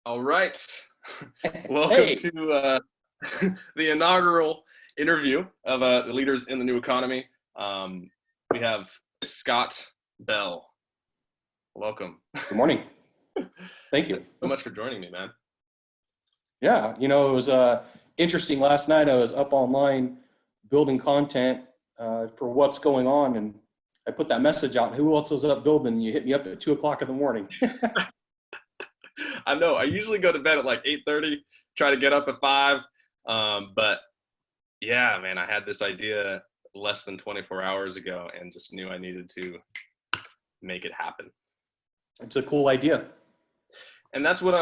All right. Welcome Hey, to the inaugural interview of the leaders in the new economy. We have Scott Bell. Welcome. good morning. Thank Thanks you. so much for joining me, man. Yeah, it was interesting. Last night I was up online building content for what's going on, and I put that message out. Who else was up building? You hit me up at 2:00 in the morning. I know I usually go to bed at like 8:30, try to get up at 5. But yeah, man, I had this idea less than 24 hours ago and just knew I needed to make it happen. It's a cool idea. And that's what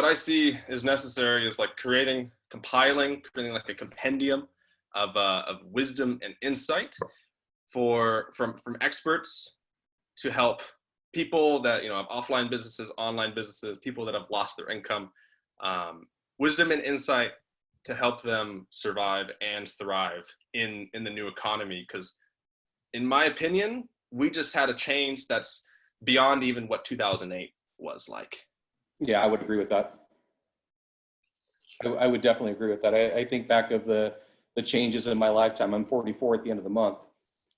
I see is necessary is like creating like a compendium of wisdom and insight from experts to help people that have offline businesses, online businesses, people that have lost their income, wisdom and insight to help them survive and thrive in the new economy. Because in my opinion, we just had a change that's beyond even what 2008 was like. Yeah, I would agree with that. I would definitely agree with that. I think back of the changes in my lifetime. I'm 44 at the end of the month,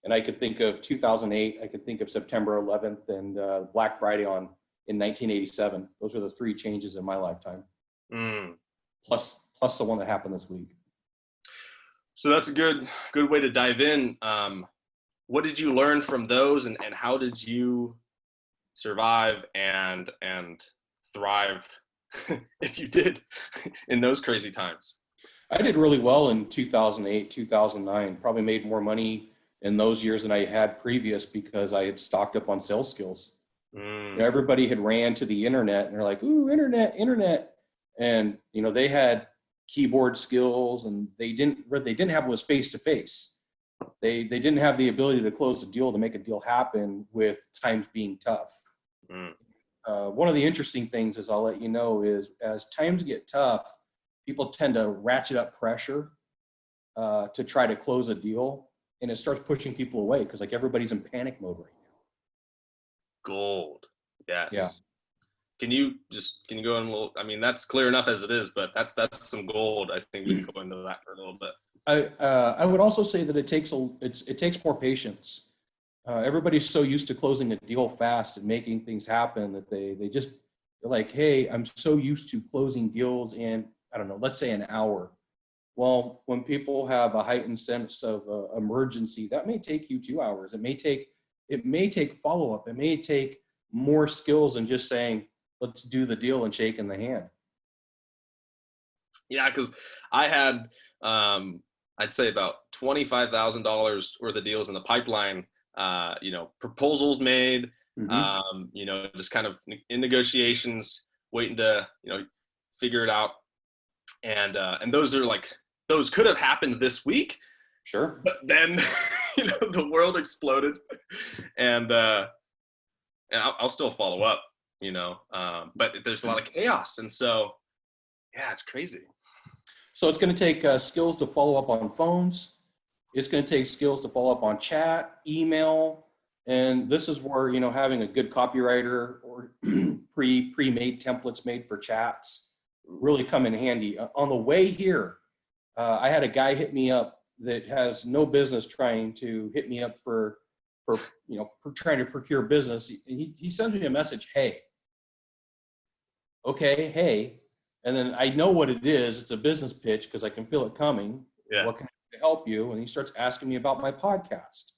and I could think of 2008. I could think of September 11th and Black Friday in 1987. Those are the three changes in my lifetime. Plus the one that happened this week. So that's a good way to dive in. What did you learn from those, and how did you survive and thrive if you did in those crazy times? I did really well in 2008, 2009, probably made more money in those years than I had previous because I had stocked up on sales skills. Everybody had ran to the internet and they're like, ooh, internet. And, they had keyboard skills, and they didn't have was face-to-face. They didn't have the ability to close a deal, to make a deal happen with times being tough. One of the interesting things is I'll let you know is as times get tough, people tend to ratchet up pressure to try to close a deal, and it starts pushing people away because like everybody's in panic mode right now. Gold. Yes. Yeah. Can you go in a little? I mean, that's clear enough as it is, but that's some gold. I think we can go into that for a little bit. I would also say that it takes more patience. Everybody's so used to closing a deal fast and making things happen that they're like, hey, I'm so used to closing deals in, I don't know, let's say an hour. Well, when people have a heightened sense of emergency, that may take you 2 hours. It may take follow-up. It may take more skills than just saying, let's do the deal and shaking the hand. Yeah, because I had, I'd say about $25,000 worth of deals in the pipeline. Proposals made, just kind of in negotiations, waiting to, figure it out. And those could have happened this week. Sure. But then, the world exploded, and I'll still follow up, but there's a lot of chaos. And so, yeah, it's crazy. So it's going to take skills to follow up on phones. It's going to take skills to follow up on chat, email, and this is where, having a good copywriter or pre-made templates made for chats really come in handy. On the way here, I had a guy hit me up that has no business trying to hit me up for trying to procure business. He sends me a message, hey. Okay, hey. And then I know what it is. It's a business pitch because I can feel it coming. Yeah. What can I do to help you? And he starts asking me about my podcast.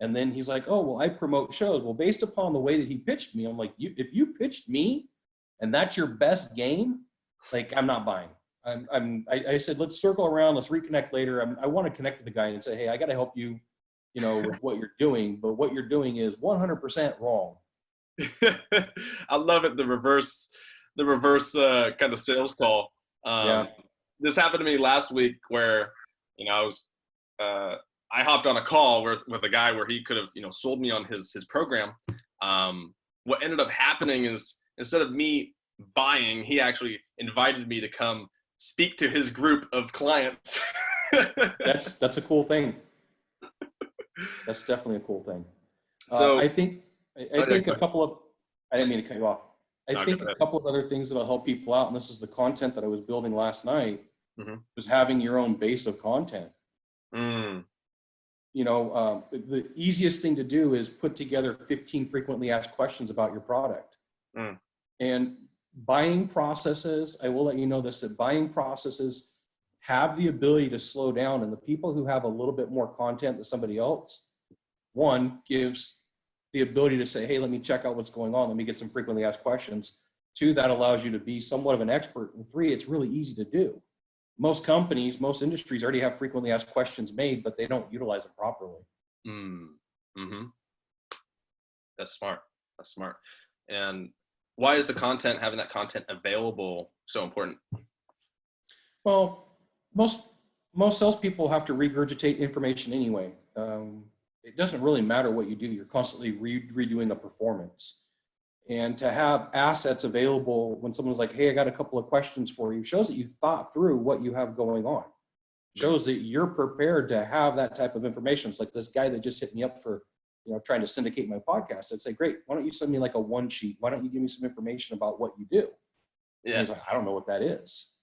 And then he's like, oh, well, I promote shows. Well, based upon the way that he pitched me, I'm like, if you pitched me and that's your best game, like, I'm not buying. I said, let's circle around. Let's reconnect later. I want to connect with the guy and say, hey, I got to help you, with what you're doing. But what you're doing is 100% wrong. I love it. The reverse kind of sales call. This happened to me last week where, I hopped on a call with a guy where he could have, sold me on his program. What ended up happening is instead of me buying, he actually invited me to come speak to his group of clients. That's a cool thing. That's definitely a cool thing. So I think a couple of, I didn't mean to cut you off. I think a couple of other things that'll help people out, and this is the content that I was building last night, was having your own base of content. You know, the easiest thing to do is put together 15 frequently asked questions about your product. And buying processes, I will let you know this, that buying processes have the ability to slow down, and the people who have a little bit more content than somebody else, one, gives the ability to say, hey, let me check out what's going on. Let me get some frequently asked questions. Two, that allows you to be somewhat of an expert. And three, it's really easy to do. Most companies, most industries already have frequently asked questions made, but they don't utilize it properly. That's smart. That's smart. And why is the content, having that content available, so important? Well, most salespeople have to regurgitate information anyway. It doesn't really matter what you do. You're constantly redoing a performance. And to have assets available when someone's like, hey, I got a couple of questions for you, shows that you thought through what you have going on. Shows that you're prepared to have that type of information. It's like this guy that just hit me up for, you know, trying to syndicate my podcast. I'd say, great, why don't you send me like a one sheet? Why don't you give me some information about what you do? Yeah. He's like, I don't know what that is.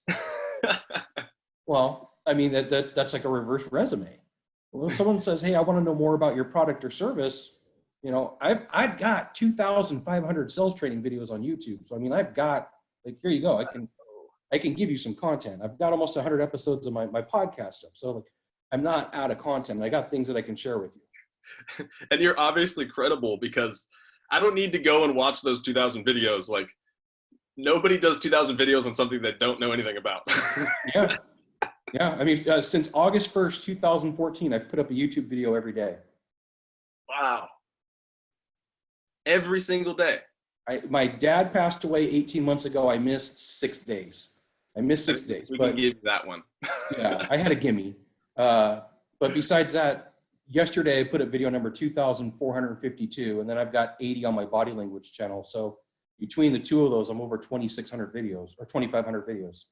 Well, I mean, that's like a reverse resume. When someone says, hey, I want to know more about your product or service, you know, I've got 2,500 sales training videos on YouTube. So, I mean, I've got, like, here you go. I can give you some content. I've got almost 100 episodes of my podcast stuff. So, like, I'm not out of content. I got things that I can share with you. And you're obviously credible, because I don't need to go and watch those 2,000 videos. Like, nobody does 2,000 videos on something they don't know anything about. Yeah. Yeah. I mean, since August 1st, 2014, I've put up a YouTube video every day. Wow. Every single day. My dad passed away 18 months ago. I missed 6 days. We can give that one. Yeah, I had a gimme. But besides that, yesterday I put up video number 2,452, and then I've got 80 on my body language channel. So between the two of those, I'm over 2,600 videos or 2,500 videos.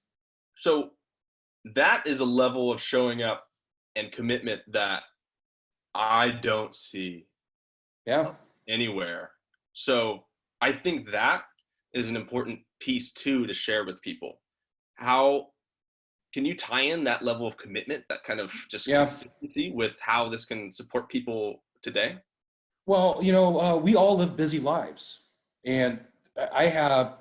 So that is a level of showing up and commitment that I don't see anywhere. So I think that is an important piece too to share with people. How can you tie in that level of commitment, that kind of just consistency, with how this can support people today? Well, you know, we all live busy lives, and I have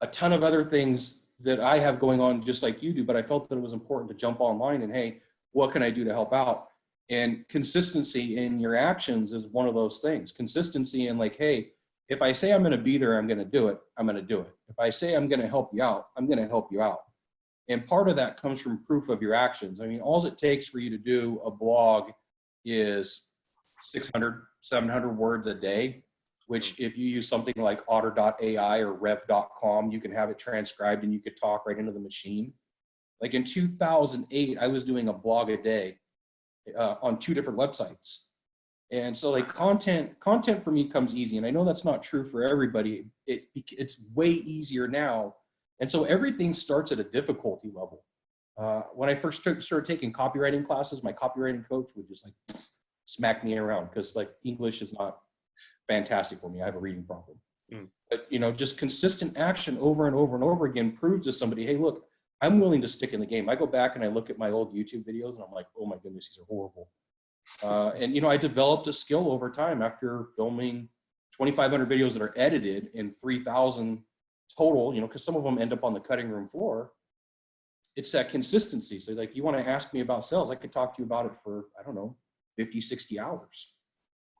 a ton of other things that I have going on just like you do, but I felt that it was important to jump online and, hey, what can I do to help out? And consistency in your actions is one of those things. Consistency in, like, hey, if I say I'm going to be there, I'm going to do it. I'm going to do it. If I say I'm going to help you out, I'm going to help you out. And part of that comes from proof of your actions. I mean, all it takes for you to do a blog is 600, 700 words a day, which if you use something like otter.ai or rev.com, you can have it transcribed and you could talk right into the machine. Like in 2008, I was doing a blog a day on 2 different websites. And so, like, content for me comes easy. And I know that's not true for everybody. It's way easier now. And so everything starts at a difficulty level. When I first started taking copywriting classes, my copywriting coach would just, like, smack me around because, like, English is not fantastic for me. I have a reading problem. But, you know, just consistent action over and over and over again proves to somebody, hey, look, I'm willing to stick in the game. I go back and I look at my old YouTube videos and I'm like, oh my goodness, these are horrible. And, you know, I developed a skill over time after filming 2,500 videos that are edited and 3,000 total, you know, because some of them end up on the cutting room floor. It's that consistency. So, like, you want to ask me about sales, I could talk to you about it for, I don't know, 50, 60 hours.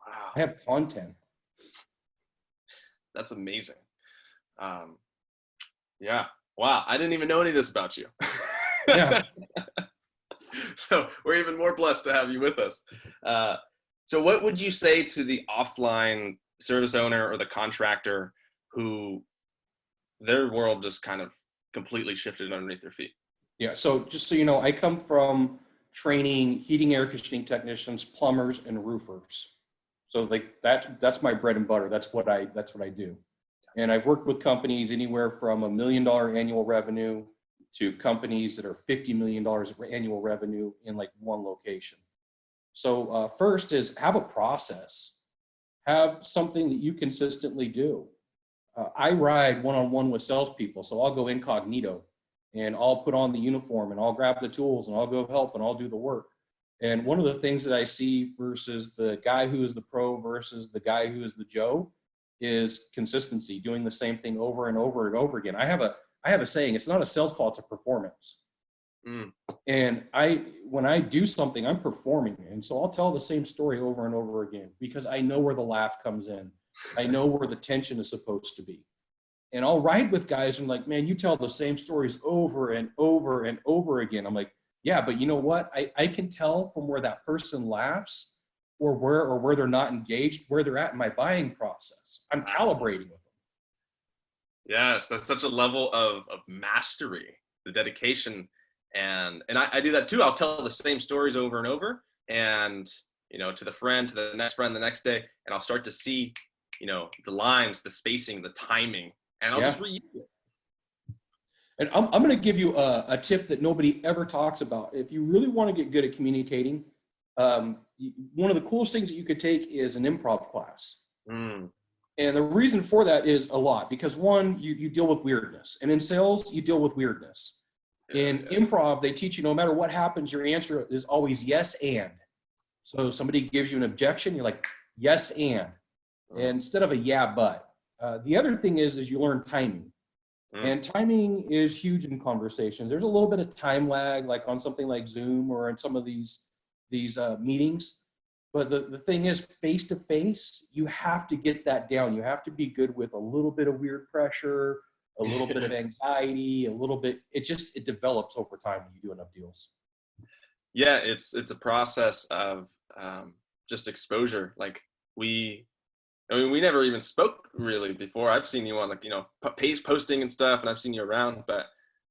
Wow. I have content. That's amazing. Yeah. Wow. I didn't even know any of this about you. Yeah. So we're even more blessed to have you with us. So what would you say to the offline service owner or the contractor who their world just kind of completely shifted underneath their feet? Yeah. So just so you know, I come from training heating, air conditioning technicians, plumbers, and roofers. So, like, that's my bread and butter. That's what I do. And I've worked with companies anywhere from $1 million annual revenue to companies that are $50 million annual revenue in, like, one location. So first is have a process, have something that you consistently do. I ride one-on-one with salespeople. So I'll go incognito and I'll put on the uniform and I'll grab the tools and I'll go help and I'll do the work. And one of the things that I see versus the guy who is the pro versus the guy who is the Joe is consistency, doing the same thing over and over and over again. I have a saying, it's not a sales call, it's a performance. And when I do something, I'm performing. And so I'll tell the same story over and over again because I know where the laugh comes in. I know where the tension is supposed to be. And I'll ride with guys and like, man, you tell the same stories over and over and over again. I'm like, yeah, but you know what? I can tell from where that person laughs or where they're not engaged, where they're at in my buying process. I'm calibrating with them. Yes, that's such a level of mastery, the dedication. And I do that too. I'll tell the same stories over and over and, you know, to the friend, to the next friend, the next day, and I'll start to see, you know, the lines, the spacing, the timing, and I'll just reuse it. And I'm going to give you a tip that nobody ever talks about. If you really want to get good at communicating, one of the coolest things that you could take is an improv class. And the reason for that is a lot, because one, you deal with weirdness. And in sales, you deal with weirdness. In improv, they teach you no matter what happens, your answer is always yes and. So somebody gives you an objection, you're like, yes and instead of a yeah but. The other thing is you learn timing. And timing is huge in conversations. There's a little bit of time lag, like on something like Zoom or in some of these meetings. But the thing is, face to face, you have to get that down. You have to be good with a little bit of weird pressure, a little bit of anxiety, a little bit. It develops over time when you do enough deals. Yeah, it's a process of just exposure. Like we never even spoke really before. I've seen you on like, you know, page posting and stuff, and I've seen you around, but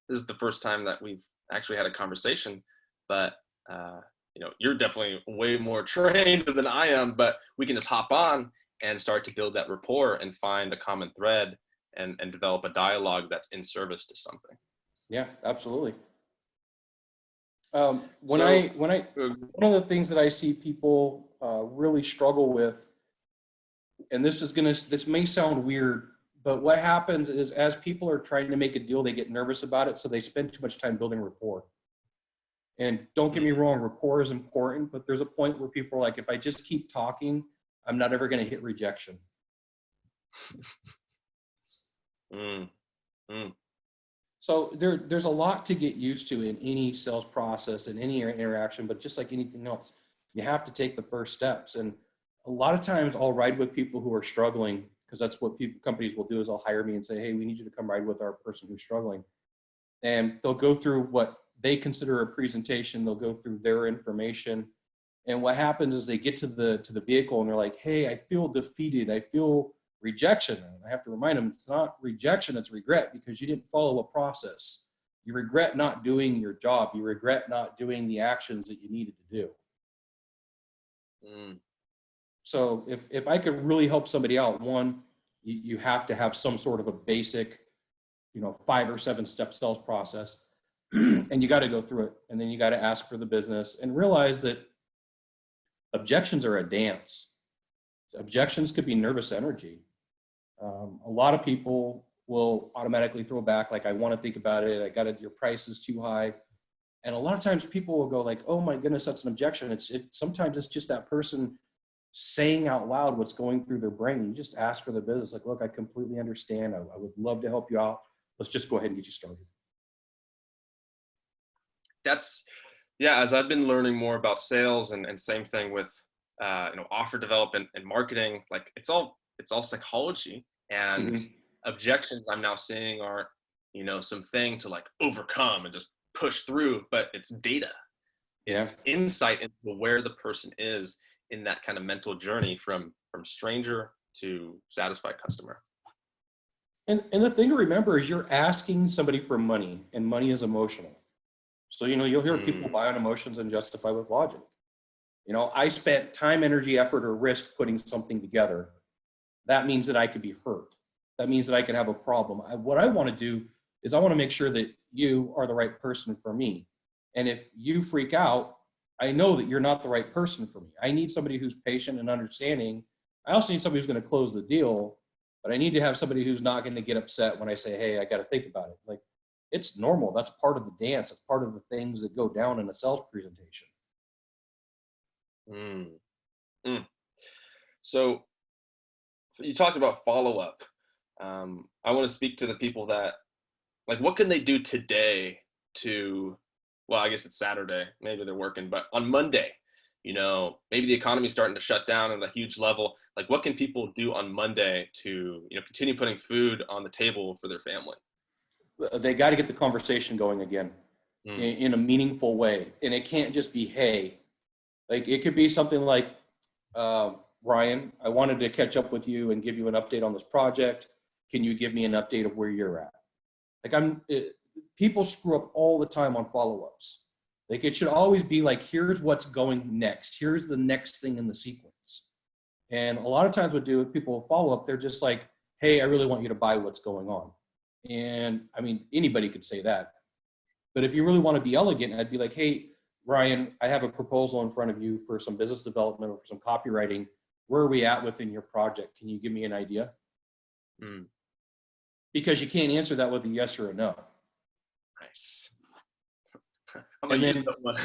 this is the first time that we've actually had a conversation. But you know, you're definitely way more trained than I am, but we can just hop on and start to build that rapport and find a common thread and develop a dialogue that's in service to something. Yeah, absolutely. One of the things that I see people really struggle with, and this may sound weird, but what happens is as people are trying to make a deal, they get nervous about it. So they spend too much time building rapport. And don't get me wrong, rapport is important, but there's a point where people are like, if I just keep talking, I'm not ever going to hit rejection. So there's a lot to get used to in any sales process and any interaction, but just like anything else, you have to take the first steps. And a lot of times I'll ride with people who are struggling, because that's what companies will do is they'll hire me and say, hey, we need you to come ride with our person who's struggling. And they'll go through what they consider a presentation. They'll go through their information. And what happens is they get to the vehicle and they're like, hey, I feel defeated. I feel rejection. And I have to remind them, it's not rejection, it's regret, because you didn't follow a process. You regret not doing your job. You regret not doing the actions that you needed to do. So if I could really help somebody out, one, you have to have some sort of a basic, 5 or 7 step sales process, and you got to go through it. And then you got to ask for the business and realize that objections are a dance. Objections could be nervous energy. A lot of people will automatically throw back, like, I want to think about it. I got it. Your price is too high. And a lot of times people will go like, oh my goodness, that's an objection. Sometimes it's just that person saying out loud what's going through their brain. You just ask for the business. Like, look, I completely understand. I would love to help you out. Let's just go ahead and get you started. As I've been learning more about sales and same thing with, offer development and marketing, like it's all psychology, and objections I'm now seeing are, something to like overcome and just push through, but it's data. It's insight into where the person is in that kind of mental journey from stranger to satisfied customer. And the thing to remember is you're asking somebody for money, and money is emotional. So, you'll hear people buy on emotions and justify with logic. I spent time, energy, effort, or risk putting something together. That means that I could be hurt. That means that I could have a problem. What I want to do is I want to make sure that you are the right person for me. And if you freak out, I know that you're not the right person for me. I need somebody who's patient and understanding. I also need somebody who's going to close the deal. but I need to have somebody who's not going to get upset when I say, hey, I got to think about it. Like, it's normal. That's part of the dance. It's part of the things that go down in a sales presentation. Mm. Mm. So you talked about follow-up. I want to speak to the people that, like, what can they do today to, well, I guess it's Saturday, maybe they're working, but on Monday, maybe the economy's starting to shut down at a huge level. Like, what can people do on Monday to, continue putting food on the table for their family? They got to get the conversation going again in a meaningful way. And it can't just be, hey, like, it could be something like, Ryan, I wanted to catch up with you and give you an update on this project. Can you give me an update of where you're at? Like, people screw up all the time on follow-ups. Like, it should always be like, here's what's going next. Here's the next thing in the sequence. And a lot of times what people follow up, they're just like, hey, I really want you to buy what's going on. And I mean, anybody could say that. But if you really want to be elegant, I'd be like, hey, Ryan, I have a proposal in front of you for some business development or for some copywriting. Where are we at within your project? Can you give me an idea? Because you can't answer that with a yes or a no. Nice. I'm gonna use that one.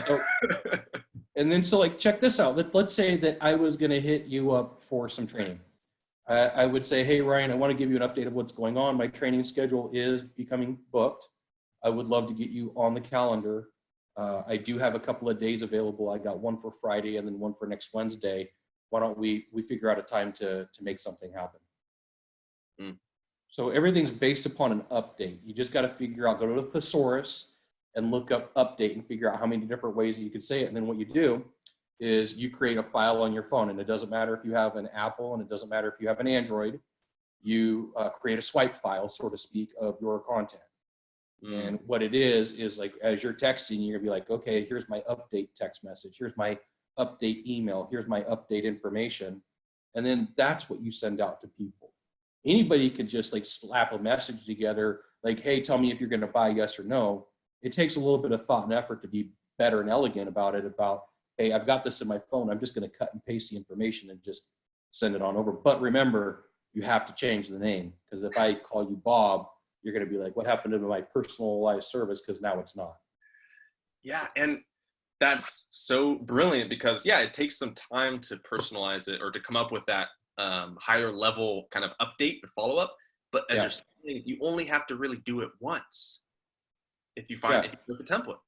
So like, check this out. Let's say that I was going to hit you up for some training. I would say, hey, Ryan, I want to give you an update of what's going on. My training schedule is becoming booked. I would love to get you on the calendar. I do have a couple of days available. I got one for Friday and then one for next Wednesday. Why don't we figure out a time to make something happen? So everything's based upon an update. You just got to figure out, go to the thesaurus and look up update and figure out how many different ways that you could say it. And then what you do is you create a file on your phone. And it doesn't matter if you have an Apple and it doesn't matter if you have an Android. You create a swipe file, so to speak, of your content. And what it is like, as you're texting, you're gonna be like, okay, here's my update text message. Here's my update email. Here's my update information. And then that's what you send out to people. Anybody could just like slap a message together, like, hey, tell me if you're gonna buy, yes or no. It takes a little bit of thought and effort to be better and elegant about it, about, hey, I've got this in my phone. I'm just gonna cut and paste the information and just send it on over. But remember, you have to change the name, because if I call you Bob, you're going to be like, what happened to my personalized service? Because now it's not. Yeah. And that's so brilliant, because it takes some time to personalize it or to come up with that higher level kind of update or follow up. But as you're saying, you only have to really do it once if you find if you pick a template.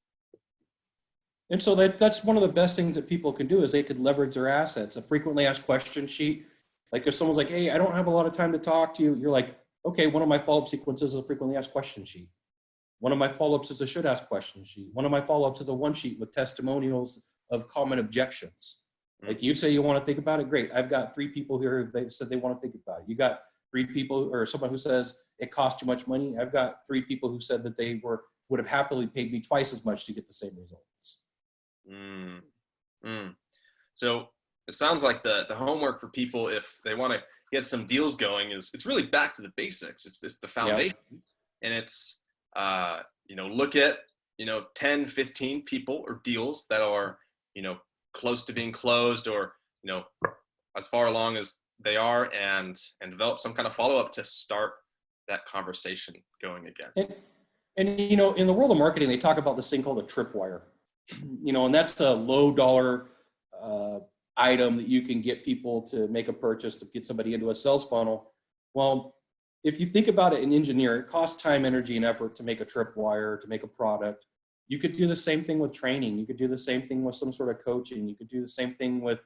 And so that's one of the best things that people can do, is they could leverage their assets. A frequently asked question sheet. Like, if someone's like, hey, I don't have a lot of time to talk to you, you're like, okay, one of my follow-up sequences is a frequently asked question sheet. One of my follow-ups is a should ask question sheet. One of my follow-ups is a one sheet with testimonials of common objections. Like, you say you want to think about it, great. I've got 3 people here, they said they want to think about it. You got 3 people, or someone who says it costs too much money. I've got 3 people who said that they would have happily paid me twice as much to get the same results. So it sounds like the homework for people, if they want to get some deals going, is it's really back to the basics. It's the foundations, and it's look at 10, 15 people or deals that are close to being closed, or as far along as they are, and develop some kind of follow-up to start that conversation going again. And in the world of marketing, they talk about this thing called a Tripwire, and that's a low dollar item that you can get people to make a purchase, to get somebody into a sales funnel. Well, if you think about it, an engineer, it costs time, energy, and effort to make a Tripwire, to make a product. You could do the same thing with training. You could do the same thing with some sort of coaching. You could do the same thing with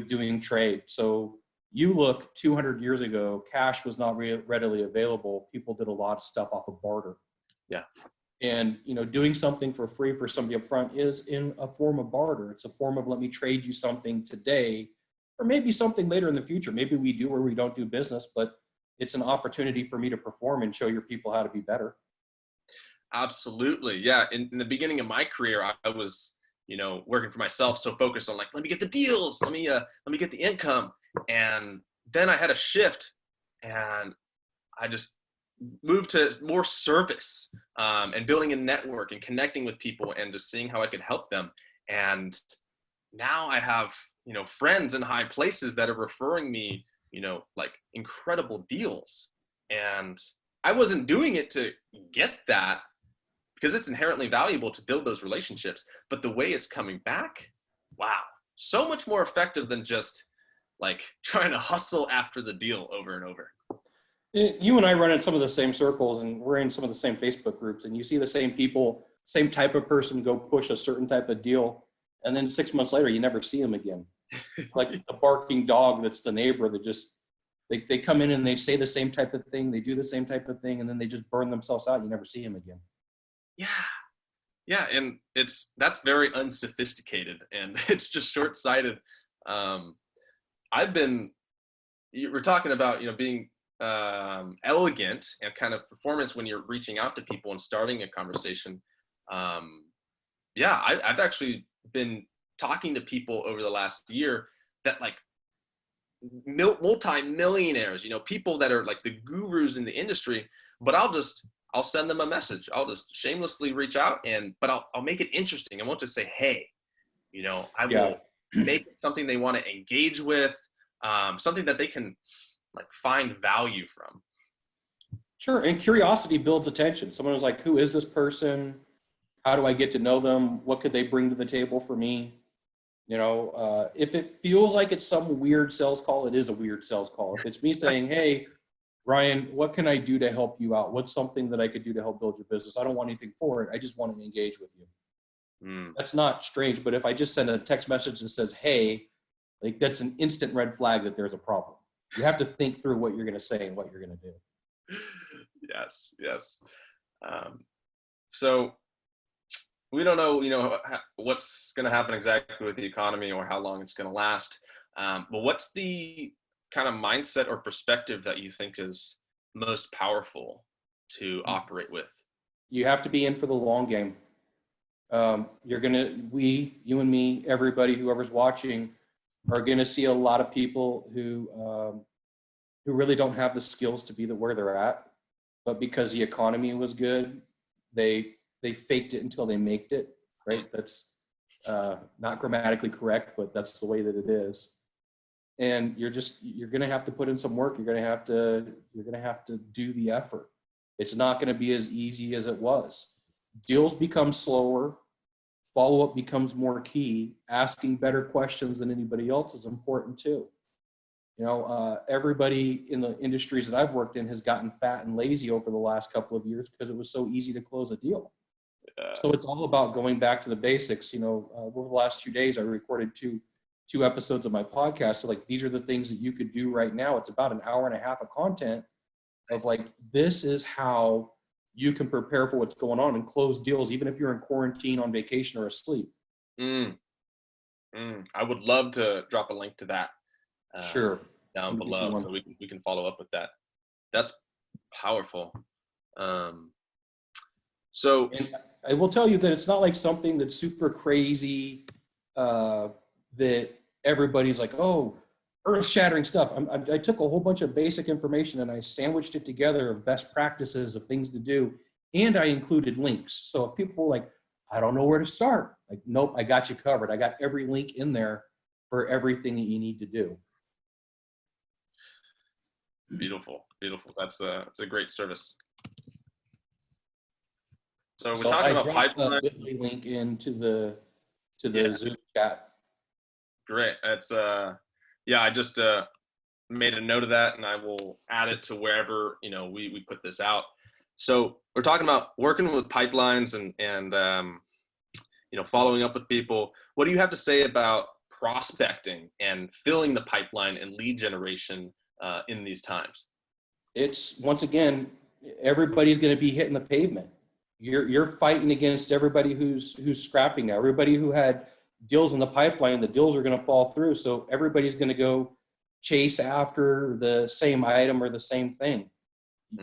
doing trade. So you look 200 years ago, cash was not readily available. People did a lot of stuff off of barter. Yeah. And, doing something for free for somebody up front is in a form of barter. It's a form of, let me trade you something today, or maybe something later in the future. Maybe we do or we don't do business, but it's an opportunity for me to perform and show your people how to be better. Absolutely. Yeah. In the beginning of my career, I was, working for myself, so focused on, like, let me get the deals, let me get the income. And then I had a shift, and I just moved to more service, and building a network and connecting with people and just seeing how I could help them. And now I have, friends in high places that are referring me like incredible deals. And I wasn't doing it to get that, because it's inherently valuable to build those relationships. But the way it's coming back, wow, so much more effective than just like trying to hustle after the deal over and over. You and I run in some of the same circles, and we're in some of the same Facebook groups, and you see the same people, same type of person go push a certain type of deal, and then 6 months later, you never see them again. Like the barking dog that's the neighbor that just, they come in and they say the same type of thing, they do the same type of thing, and then they just burn themselves out. You never see them again. Yeah, and that's very unsophisticated, and it's just short-sighted. We're talking about, being elegant and kind of performance when you're reaching out to people and starting a conversation. I've actually been talking to people over the last year that like multi-millionaires, people that are like the gurus in the industry, but I'll send them a message. I'll just shamelessly reach out, but I'll make it interesting. I won't just say, hey, I will make it something they want to engage with, something that they can like find value from. Sure. And curiosity builds attention. Someone was like, who is this person? How do I get to know them? What could they bring to the table for me? If it feels like it's some weird sales call, it is a weird sales call. If it's me saying, hey, Ryan, what can I do to help you out? What's something that I could do to help build your business? I don't want anything for it. I just want to engage with you. That's not strange. But if I just send a text message that says, hey, like that's an instant red flag that there's a problem. You have to think through what you're going to say and what you're going to do. Yes. So we don't know, what's going to happen exactly with the economy or how long it's going to last. But what's the kind of mindset or perspective that you think is most powerful to operate with? You have to be in for the long game. You and me, everybody, whoever's watching, are going to see a lot of people who really don't have the skills to be where they're at, but because the economy was good, they faked it until they maked it, right? That's not grammatically correct, but that's the way that it is. And you're going to have to put in some work. You're going to have to do the effort. It's not going to be as easy as it was. Deals become slower. Follow-up becomes more key. Asking better questions than anybody else is important too. Everybody in the industries that I've worked in has gotten fat and lazy over the last couple of years because it was so easy to close a deal. So it's all about going back to the basics. Over the last 2 days, I recorded two episodes of my podcast. So like, these are the things that you could do right now. It's about an hour and a half of content of like, this is how you can prepare for what's going on and close deals, even if you're in quarantine, on vacation, or asleep. I would love to drop a link to that. Sure. Down below, so we can follow up with that. That's powerful. So, and I will tell you that it's not like something that's super crazy, that everybody's like, oh, earth-shattering stuff. I took a whole bunch of basic information and I sandwiched it together of best practices of things to do, and I included links. So if people are like, I don't know where to start, like, nope, I got you covered. I got every link in there for everything that you need to do. Beautiful. That's a great service. So we're talking about pipeline. The link into the Zoom chat. Great. That's I just made a note of that, and I will add it to wherever we put this out. So we're talking about working with pipelines and following up with people. What do you have to say about prospecting and filling the pipeline and lead generation in these times? It's, once again, everybody's going to be hitting the pavement. You're fighting against everybody who's scrapping now. Everybody who had deals in the pipeline, the deals are going to fall through. So everybody's going to go chase after the same item or the same thing.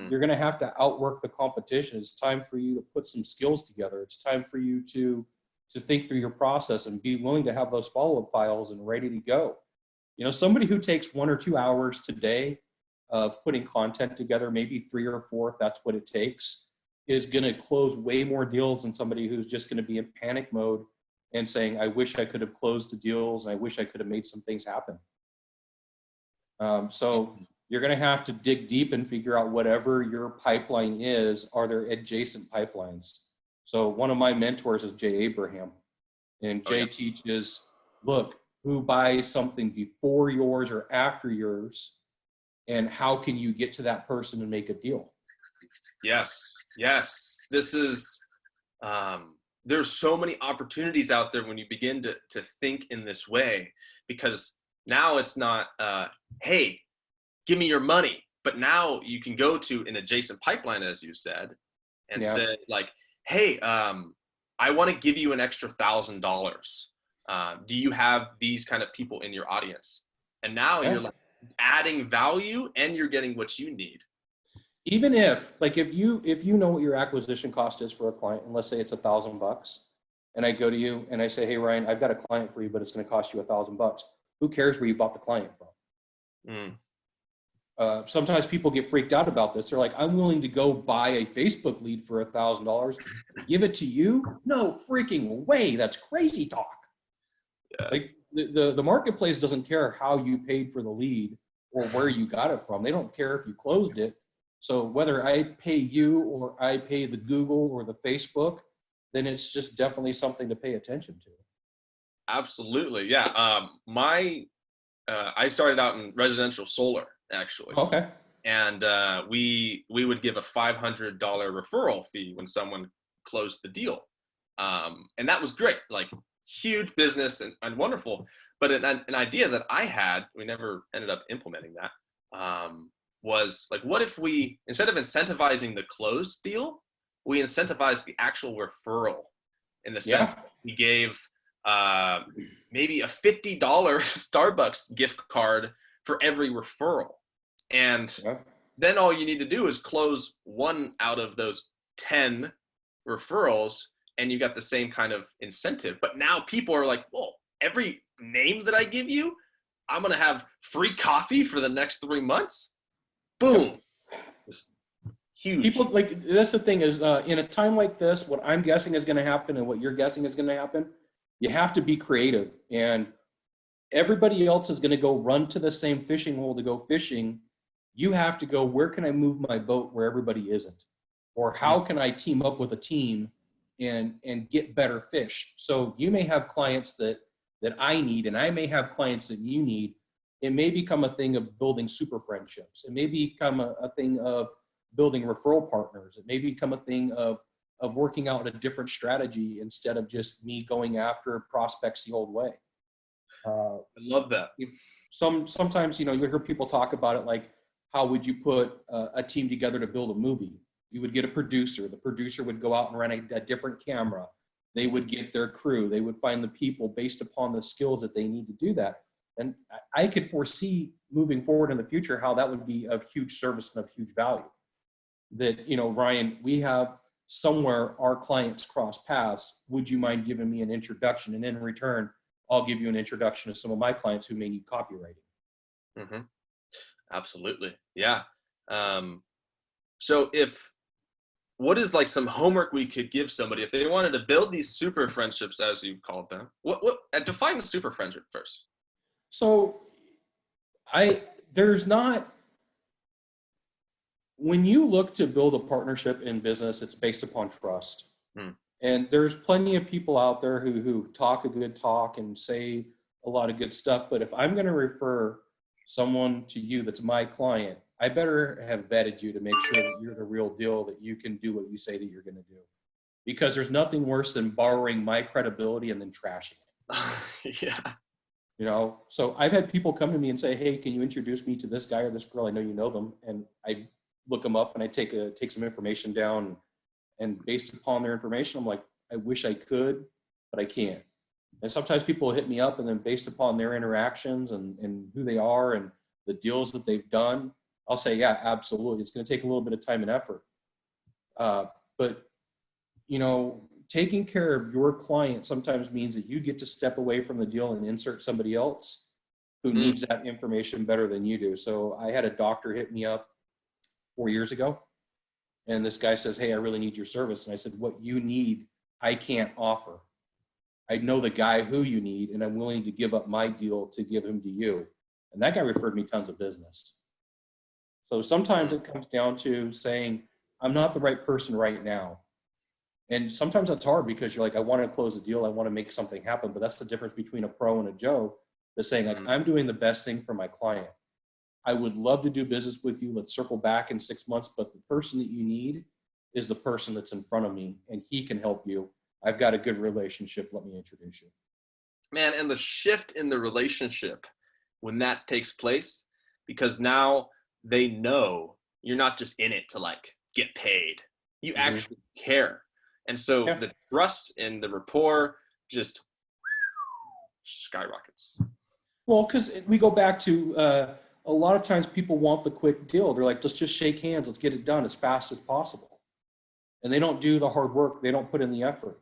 You're going to have to outwork the competition. It's time for you to put some skills together. It's time for you to think through your process and be willing to have those follow-up files and ready to go. Somebody who takes 1 or 2 hours today of putting content together, maybe 3 or 4, if that's what it takes, is going to close way more deals than somebody who's just going to be in panic mode and saying, I wish I could have closed the deals, and I wish I could have made some things happen. So you're going to have to dig deep and figure out whatever your pipeline is. Are there adjacent pipelines? So one of my mentors is Jay Abraham, and Jay teaches, look, who buys something before yours or after yours, and how can you get to that person and make a deal? Yes. This is, there's so many opportunities out there when you begin to think in this way, because now it's not, hey, give me your money. But now you can go to an adjacent pipeline, as you said, and say like, hey, I want to give you an extra $1,000. Do you have these kind of people in your audience? And now you're like adding value and you're getting what you need. Even if, like, if you know what your acquisition cost is for a client, and let's say it's $1,000, and I go to you and I say, hey, Ryan, I've got a client for you, but it's going to cost you $1,000. Who cares where you bought the client from? Sometimes people get freaked out about this. They're like, I'm willing to go buy a Facebook lead for $1,000, give it to you? No freaking way. That's crazy talk. Yeah. Like the marketplace doesn't care how you paid for the lead or where you got it from. They don't care if you closed it. So whether I pay you or I pay the Google or the Facebook, then it's just definitely something to pay attention to. Absolutely. Yeah. I started out in residential solar, actually. Okay. And we would give a $500 referral fee when someone closed the deal. And that was great, like huge business and wonderful. But an idea that I had, we never ended up implementing that, was like, what if we, instead of incentivizing the closed deal, we incentivized the actual referral, in the sense that we gave maybe a $50 Starbucks gift card for every referral. And then all you need to do is close one out of those 10 referrals and you got the same kind of incentive. But now people are like, well, every name that I give you, I'm going to have free coffee for the next 3 months. Boom. It's huge. People, like, that's the thing is, in a time like this, what I'm guessing is going to happen and what you're guessing is going to happen, you have to be creative, and everybody else is going to go run to the same fishing hole to go fishing. You have to go, where can I move my boat where everybody isn't? Or how can I team up with a team and get better fish? So you may have clients that I need, and I may have clients that you need. It may become a thing of building super friendships. It may become a thing of building referral partners. It may become a thing of working out a different strategy instead of just me going after prospects the old way. I love that. Sometimes, you hear people talk about it like, how would you put a team together to build a movie? You would get a producer. The producer would go out and run a different camera. They would get their crew. They would find the people based upon the skills that they need to do that. And I could foresee moving forward in the future how that would be of huge service and of huge value. That, Ryan, we have somewhere our clients cross paths. Would you mind giving me an introduction? And in return, I'll give you an introduction to some of my clients who may need copywriting. Mm-hmm. Absolutely. Yeah. So what is like some homework we could give somebody if they wanted to build these super friendships, as you called them? What define the super friendship first? So when you look to build a partnership in business, it's based upon trust. And there's plenty of people out there who talk a good talk and say a lot of good stuff. But if I'm going to refer someone to you that's my client, I better have vetted you to make sure that you're the real deal, that you can do what you say that you're going to do. Because there's nothing worse than borrowing my credibility and then trashing it. Yeah. So I've had people come to me and say, hey, can you introduce me to this guy or this girl? I know you know them. And I look them up and I take some information down, and based upon their information, I'm like, I wish I could, but I can't. And sometimes people hit me up, and then based upon their interactions and who they are and the deals that they've done, I'll say, yeah, absolutely. It's going to take a little bit of time and effort. But taking care of your client sometimes means that you get to step away from the deal and insert somebody else who needs that information better than you do. So I had a doctor hit me up 4 years ago, and this guy says, hey, I really need your service. And I said, what you need, I can't offer. I know the guy who you need, and I'm willing to give up my deal to give him to you. And that guy referred me tons of business. So sometimes it comes down to saying, I'm not the right person right now. And sometimes that's hard because you're like, I want to close a deal. I want to make something happen. But that's the difference between a pro and a Joe. That's saying, like, I'm doing the best thing for my client. I would love to do business with you. Let's circle back in 6 months. But the person that you need is the person that's in front of me, and he can help you. I've got a good relationship. Let me introduce you. Man, and the shift in the relationship when that takes place, because now they know you're not just in it to like get paid. You actually care. And so the trust and the rapport just skyrockets. Well, because we go back to a lot of times people want the quick deal. They're like, let's just shake hands. Let's get it done as fast as possible. And they don't do the hard work. They don't put in the effort.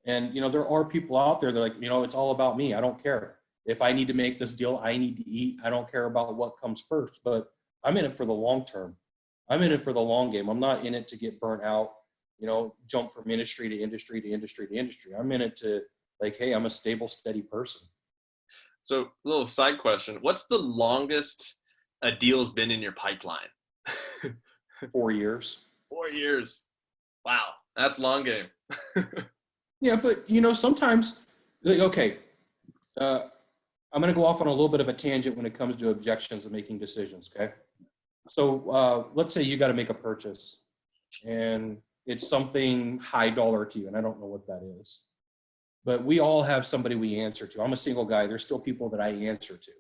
And, you know, there are people out there that are like, you know, it's all about me. I don't care. If I need to make this deal, I need to eat. I don't care about what comes first. But I'm in it for the long term. I'm in it for the long game. I'm not in it to get burnt out, you know, jump from industry to industry to industry to industry. I'm in it to like, hey, I'm a stable, steady person. So a little side question. What's the longest a deal's been in your pipeline? 4 years. 4 years. Wow. That's long game. Yeah, but you know, sometimes, like, okay, I'm going to go off on a little bit of a tangent when it comes to objections and making decisions, okay? So let's say you got to make a purchase and it's something high dollar to you, and I don't know what that is. But we all have somebody we answer to. I'm a single guy. There's still people that I answer to,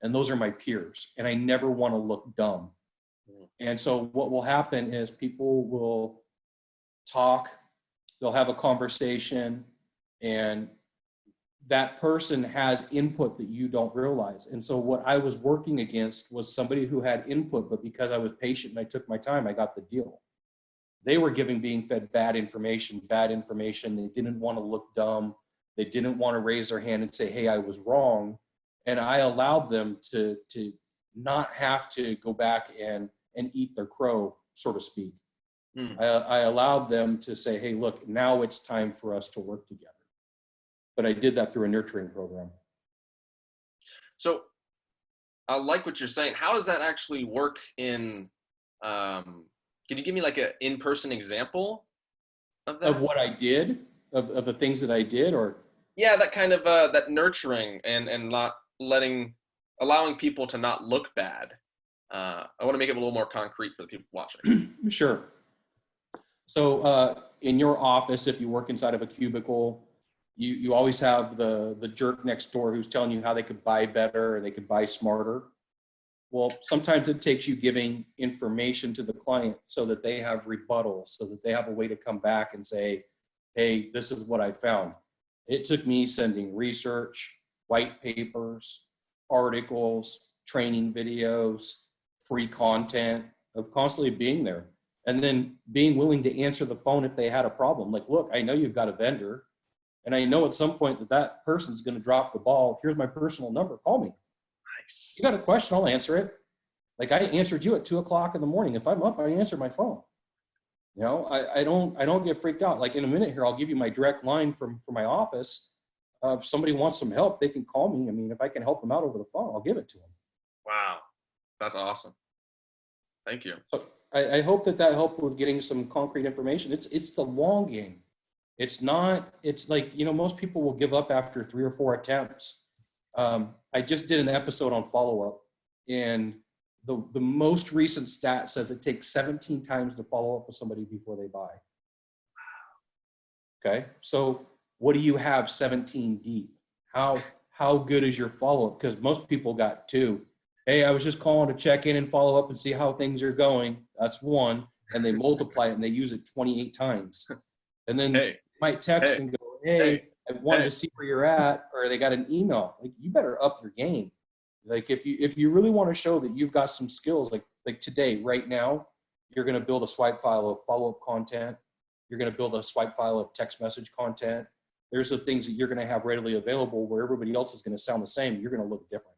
and those are my peers, and I never want to look dumb. And so what will happen is people will talk, they'll have a conversation, and that person has input that you don't realize. And so what I was working against was somebody who had input, but because I was patient and I took my time, I got the deal. They were being fed bad information. They didn't want to look dumb. They didn't want to raise their hand and say, hey, I was wrong. And I allowed them to not have to go back and eat their crow, so to speak. I allowed them to say, hey, look, now it's time for us to work together. But I did that through a nurturing program. So I like what you're saying. How does that actually work in, can you give me like an in-person example of that? Of what I did, of the things that I did, or? Yeah, that kind of, that nurturing and not allowing people to not look bad. I want to make it a little more concrete for the people watching. Sure. So in your office, if you work inside of a cubicle, you always have the jerk next door who's telling you how they could buy better and they could buy smarter. Well, sometimes it takes you giving information to the client so that they have rebuttal, so that they have a way to come back and say, hey, this is what I found. It took me sending research, white papers, articles, training videos, free content, of constantly being there. And then being willing to answer the phone if they had a problem. Like, look, I know you've got a vendor, and I know at some point that person's going to drop the ball. Here's my personal number. Call me. Nice. You got a question, I'll answer it. Like I answered you at 2:00 in the morning. If I'm up, I answer my phone. You know, I don't get freaked out. Like in a minute here, I'll give you my direct line from my office. If somebody wants some help, they can call me. I mean, if I can help them out over the phone, I'll give it to them. Wow. That's awesome. Thank you. So I hope that helped with getting some concrete information. It's the long game. It's like, you know, most people will give up after 3 or 4 attempts. I just did an episode on follow-up, and the most recent stat says it takes 17 times to follow up with somebody before they buy. Okay. So what do you have 17 deep? How good is your follow-up? Because most people got 2. Hey, I was just calling to check in and follow up and see how things are going. That's 1. And they multiply it and they use it 28 times. And then you might text and go, hey, I wanted to see where you're at, or they got an email. Like, you better up your game. Like if you really want to show that you've got some skills, like today, right now, you're going to build a swipe file of follow-up content. You're going to build a swipe file of text message content. There's the things that you're going to have readily available where everybody else is going to sound the same. You're going to look different.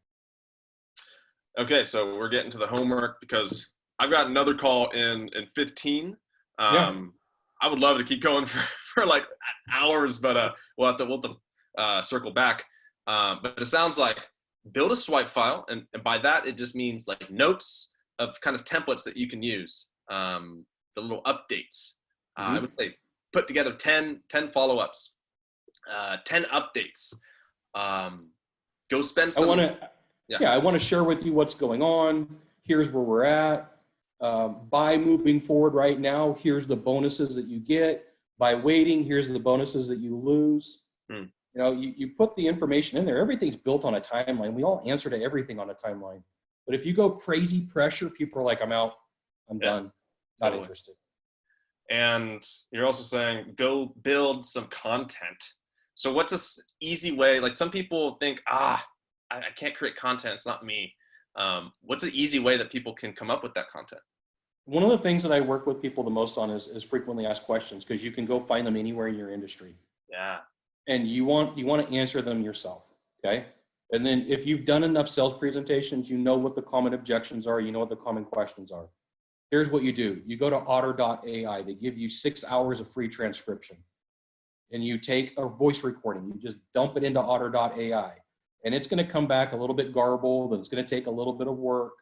Okay, so we're getting to the homework because I've got another call in 15. I would love to keep going for like hours, but we'll have to circle back. But it sounds like build a swipe file. And by that, it just means like notes of kind of templates that you can use, the little updates. I would say put together 10 follow-ups, 10 updates. Go spend some. I want to share with you what's going on. Here's where we're at. By moving forward right now, here's the bonuses that you get. By waiting, here's the bonuses that you lose. You know, you put the information in there. Everything's built on a timeline. We all answer to everything on a timeline. But if you go crazy pressure, people are like, I'm out. I'm done. Not interested. And you're also saying, go build some content. So what's an easy way? Like some people think, I can't create content. It's not me. What's an easy way that people can come up with that content? One of the things that I work with people the most on is frequently asked questions, because you can go find them anywhere in your industry. Yeah. And you want to answer them yourself. Okay. And then if you've done enough sales presentations, you know what the common objections are. You know what the common questions are. Here's what you do. You go to otter.ai. They give you 6 hours of free transcription. And you take a voice recording. You just dump it into otter.ai. And it's going to come back a little bit garbled, and it's going to take a little bit of work.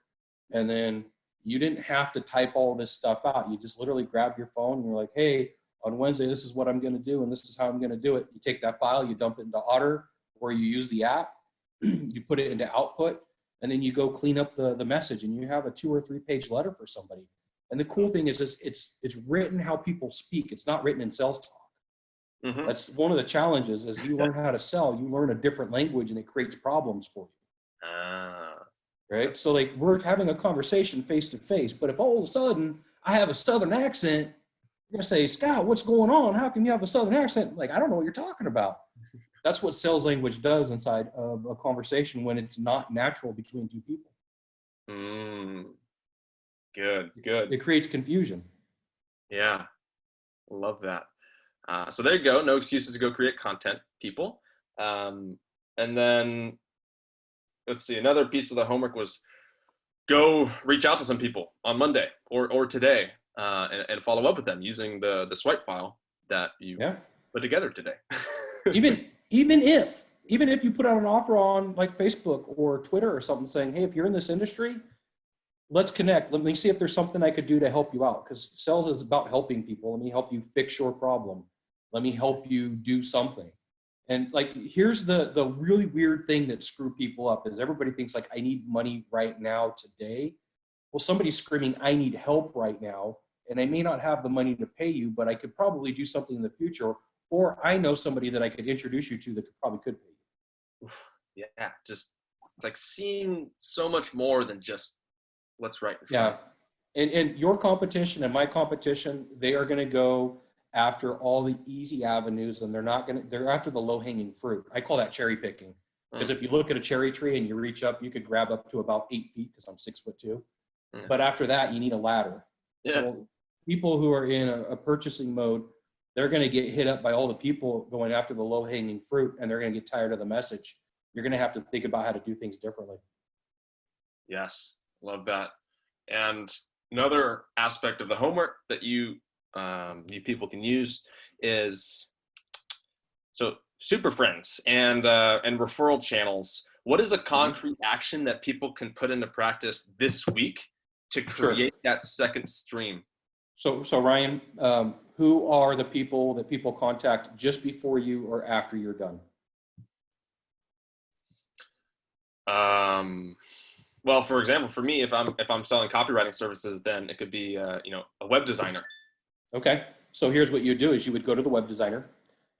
And then you didn't have to type all this stuff out. You just literally grab your phone and you're like, hey, on Wednesday, this is what I'm going to do, and this is how I'm going to do it. You take that file, you dump it into Otter, or you use the app, you put it into Output, and then you go clean up the message, and you have a 2 or 3 page letter for somebody. And the cool thing is it's written how people speak. It's not written in sales talk. That's one of the challenges. As you learn how to sell, you learn a different language, and it creates problems for you. Right? So like we're having a conversation face to face, but if all of a sudden I have a Southern accent, you're going to say, Scott, what's going on? How can you have a Southern accent? Like, I don't know what you're talking about. That's what sales language does inside of a conversation when it's not natural between two people. Good. It creates confusion. Yeah. Love that. So there you go. No excuses to go create content, people. And then let's see, another piece of the homework was go reach out to some people on Monday or today, and follow up with them using the swipe file that you put together today. even if you put out an offer on like Facebook or Twitter or something saying, hey, if you're in this industry, let's connect. Let me see if there's something I could do to help you out, because sales is about helping people. Let me help you fix your problem. Let me help you do something. And like, here's the really weird thing that screw people up is everybody thinks like, I need money right now today. Well, somebody's screaming, I need help right now. And I may not have the money to pay you, but I could probably do something in the future. Or I know somebody that I could introduce you to that probably could pay you. Yeah, just it's like seeing so much more than just what's right. And your competition and my competition, they are going to go after all the easy avenues, and they're after the low-hanging fruit. I call that cherry picking. Because if you look at a cherry tree and you reach up, you could grab up to about 8 feet, because I'm 6'2". But after that, you need a ladder. So people who are in a purchasing mode, they're going to get hit up by all the people going after the low-hanging fruit, and they're going to get tired of the message. You're going to have to think about how to do things differently. Yes, love that. And another aspect of the homework that you people can use is super friends and referral channels. What is a concrete action that people can put into practice this week to create that second stream? So Ryan, who are the people that people contact just before you or after you're done? Well, for example, for me, if I'm selling copywriting services, then it could be a web designer. Okay. So here's what you do is you would go to the web designer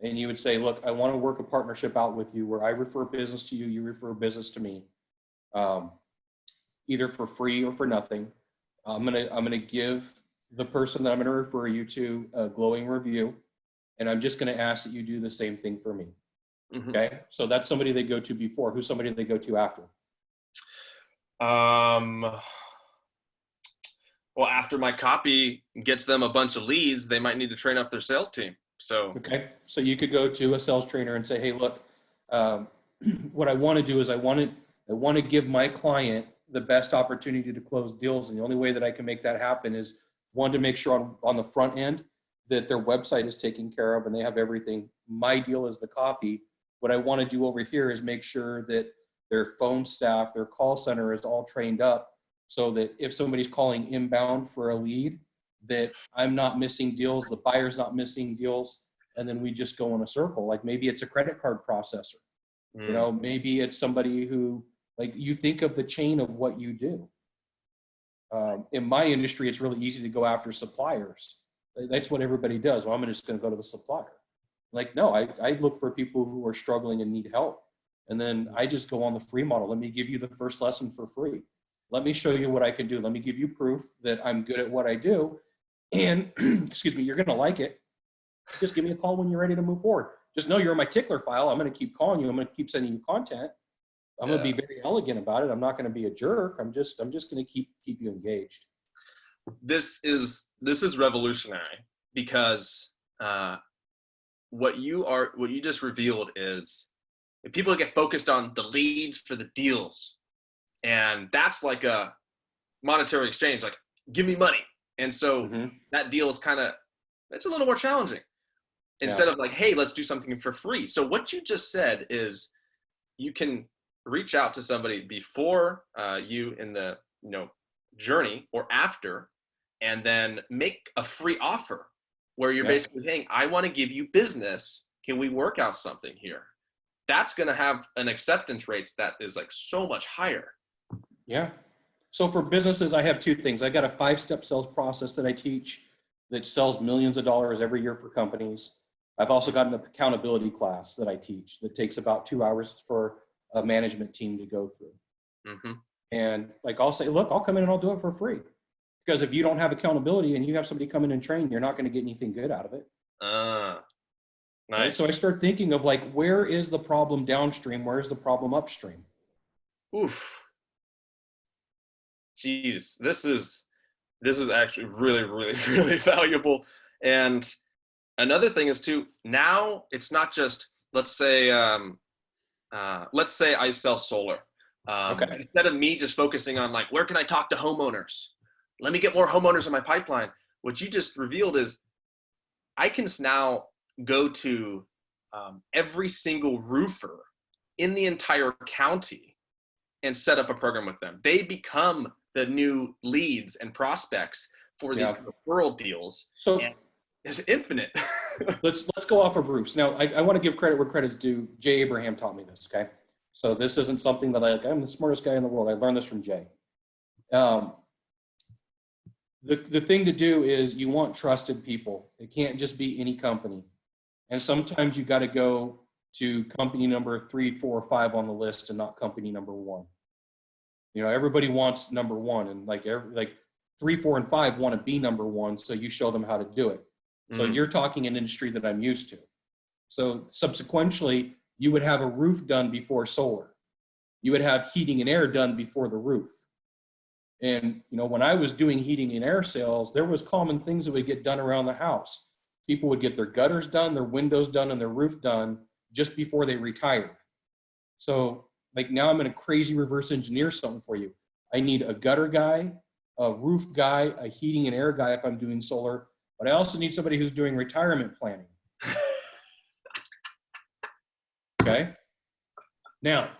and you would say, look, I want to work a partnership out with you where I refer business to you, you refer business to me, either for free or for nothing. I'm gonna give the person that I'm gonna refer you to a glowing review, and I'm just gonna ask that you do the same thing for me. Okay. So that's somebody they go to before. Who's somebody they go to after? Well, after my copy gets them a bunch of leads, they might need to train up their sales team. So okay, so you could go to a sales trainer and say, hey, look, what I want to do is I want to give my client the best opportunity to close deals, and the only way that I can make that happen is, one, to make sure on the front end that their website is taken care of and they have everything. My deal is the copy. What I want to do over here is make sure that their phone staff, their call center is all trained up so that if somebody's calling inbound for a lead, that I'm not missing deals, the buyer's not missing deals, and then we just go in a circle. Like maybe it's a credit card processor. You know, maybe it's somebody who, like, you think of the chain of what you do. In my industry, it's really easy to go after suppliers. That's what everybody does. Well, I'm just going to go to the supplier. Like, no, I look for people who are struggling and need help. And then I just go on the free model. Let me give you the first lesson for free. Let me show you what I can do. Let me give you proof that I'm good at what I do. And excuse me, you're going to like it. Just give me a call when you're ready to move forward. Just know you're in my tickler file. I'm going to keep calling you. I'm going to keep sending you content. I'm going to be very elegant about it. I'm not going to be a jerk. I'm just going to keep you engaged. This is revolutionary because what you just revealed is if people get focused on the leads for the deals, and that's like a monetary exchange, like give me money. And so that deal is it's a little more challenging instead of like, hey, let's do something for free. So what you just said is you can reach out to somebody before you in the journey or after, and then make a free offer where you're basically saying, I want to give you business. Can we work out something here? That's going to have an acceptance rates that is like so much higher. Yeah. So for businesses, I have two things. I got a 5-step sales process that I teach that sells millions of dollars every year for companies. I've also got an accountability class that I teach that takes about 2 hours for a management team to go through. And like, I'll say, look, I'll come in and I'll do it for free. Because if you don't have accountability and you have somebody come in and train, you're not going to get anything good out of it. Nice. Right? So I start thinking of like, where is the problem downstream? Where is the problem upstream? Oof. Jeez, this is actually really, really, really valuable. And another thing is too, now it's not just, let's say I sell solar. Instead of me just focusing on like, where can I talk to homeowners? Let me get more homeowners in my pipeline. What you just revealed is I can now go to every single roofer in the entire county and set up a program with them. They become the new leads and prospects for these referral deals. So it's infinite. let's go off of roofs. Now, I want to give credit where credit's due. Jay Abraham taught me this, okay? So this isn't something that I'm the smartest guy in the world. I learned this from Jay. The thing to do is you want trusted people. It can't just be any company. And sometimes you got to go to company number 3, 4, 5 on the list and not company number 1. You know, everybody wants number 1, and like 3, 4, and 5 want to be number 1. So you show them how to do it. So you're talking an industry that I'm used to. So subsequently, you would have a roof done before solar. You would have heating and air done before the roof. And, you know, when I was doing heating and air sales, there was common things that would get done around the house. People would get their gutters done, their windows done, and their roof done just before they retired. So like now I'm going to crazy reverse engineer something for you. I need a gutter guy, a roof guy, a heating and air guy if I'm doing solar, but I also need somebody who's doing retirement planning. Okay. Now,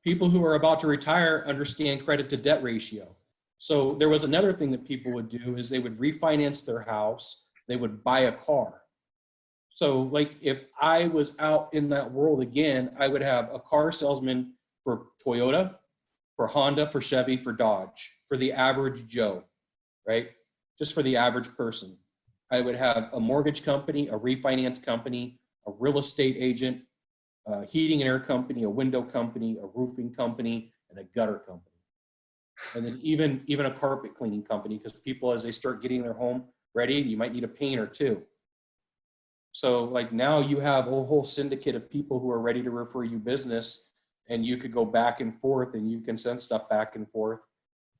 people who are about to retire understand credit to debt ratio. So there was another thing that people would do is they would refinance their house. They would buy a car. So like if I was out in that world again, I would have a car salesman for Toyota, for Honda, for Chevy, for Dodge, for the average Joe, right? Just for the average person. I would have a mortgage company, a refinance company, a real estate agent, a heating and air company, a window company, a roofing company, and a gutter company. And then even a carpet cleaning company, because people, as they start getting their home ready, you might need a paint or 2. So like now you have a whole syndicate of people who are ready to refer you business, and you could go back and forth and you can send stuff back and forth.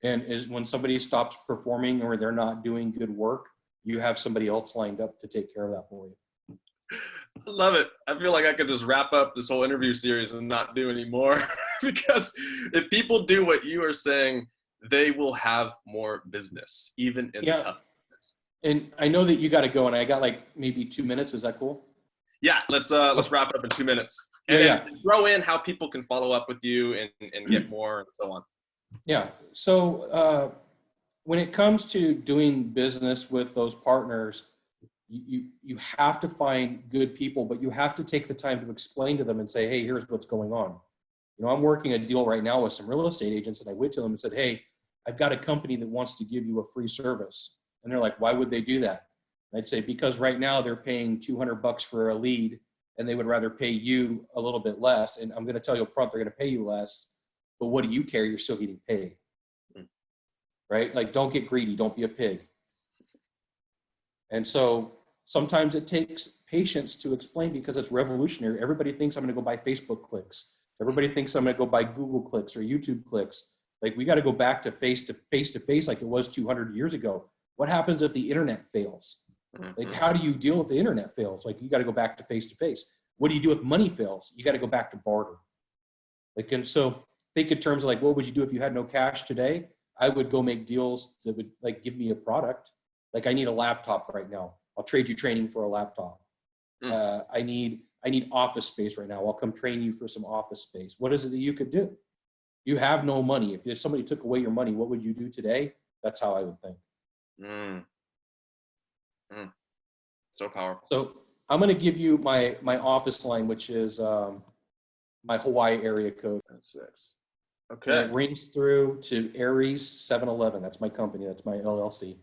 And is when somebody stops performing or they're not doing good work, you have somebody else lined up to take care of that for you. I love it. I feel like I could just wrap up this whole interview series and not do any more because if people do what you are saying, they will have more business, even in the tough times. And I know that you got to go, and I got like maybe 2 minutes. Is that cool? Yeah, let's wrap it up in 2 minutes. And then throw in how people can follow up with you and get more and so on. Yeah. So when it comes to doing business with those partners, you have to find good people, but you have to take the time to explain to them and say, hey, here's what's going on. You know, I'm working a deal right now with some real estate agents, and I went to them and said, hey, I've got a company that wants to give you a free service. And they're like, why would they do that? And I'd say, because right now they're paying $200 for a lead, and they would rather pay you a little bit less. And I'm going to tell you up front, they're going to pay you less, but what do you care? You're still getting paid, right? Like, don't get greedy. Don't be a pig. And so sometimes it takes patience to explain, because it's revolutionary. Everybody thinks I'm going to go buy Facebook clicks. Everybody thinks I'm going to go buy Google clicks or YouTube clicks. Like, we got to go back to face like it was 200 years ago. What happens if the internet fails? Like, how do you deal with the internet fails? Like, you got to go back to face. What do you do if money fails? You got to go back to barter. Like, and so think in terms of like, what would you do if you had no cash today? I would go make deals that would like give me a product. Like, I need a laptop right now. I'll trade you training for a laptop. I need office space right now. I'll come train you for some office space. What is it that you could do? You have no money. If somebody took away your money, what would you do today? That's how I would think. So powerful. So I'm going to give you my office line, which is my Hawaii area code. 6. Okay. And it rings through to Aries 711. That's my company. That's my LLC.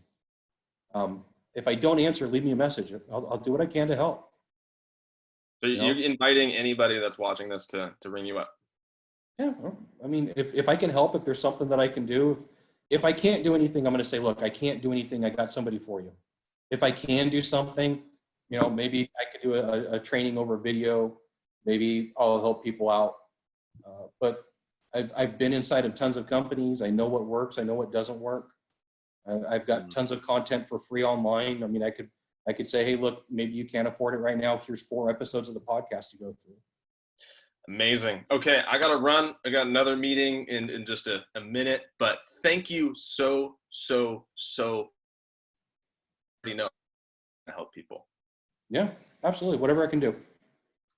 If I don't answer, leave me a message. I'll do what I can to help. So you're inviting anybody that's watching this to ring you up? Yeah. I mean, if I can help, if there's something that I can do, if I can't do anything, I'm going to say, look, I can't do anything. I got somebody for you. If I can do something, you know, maybe I could do a training over video. Maybe I'll help people out. But I've been inside of tons of companies. I know what works. I know what doesn't work. I've got tons of content for free online. I mean, I could say, hey, look, maybe you can't afford it right now. Here's 4 episodes of the podcast to go through. Amazing. Okay, I got to run. I got another meeting in just a minute, but thank you so. You know, to help people. Yeah, absolutely. Whatever I can do.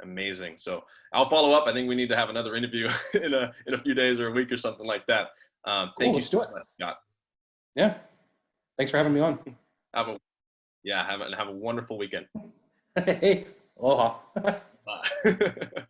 Amazing. So I'll follow up. I think we need to have another interview in a few days or a week or something like that. Cool, thank you let's do it. Scott. Yeah. Thanks for having me on. Have a wonderful weekend. Hey, aloha. Bye.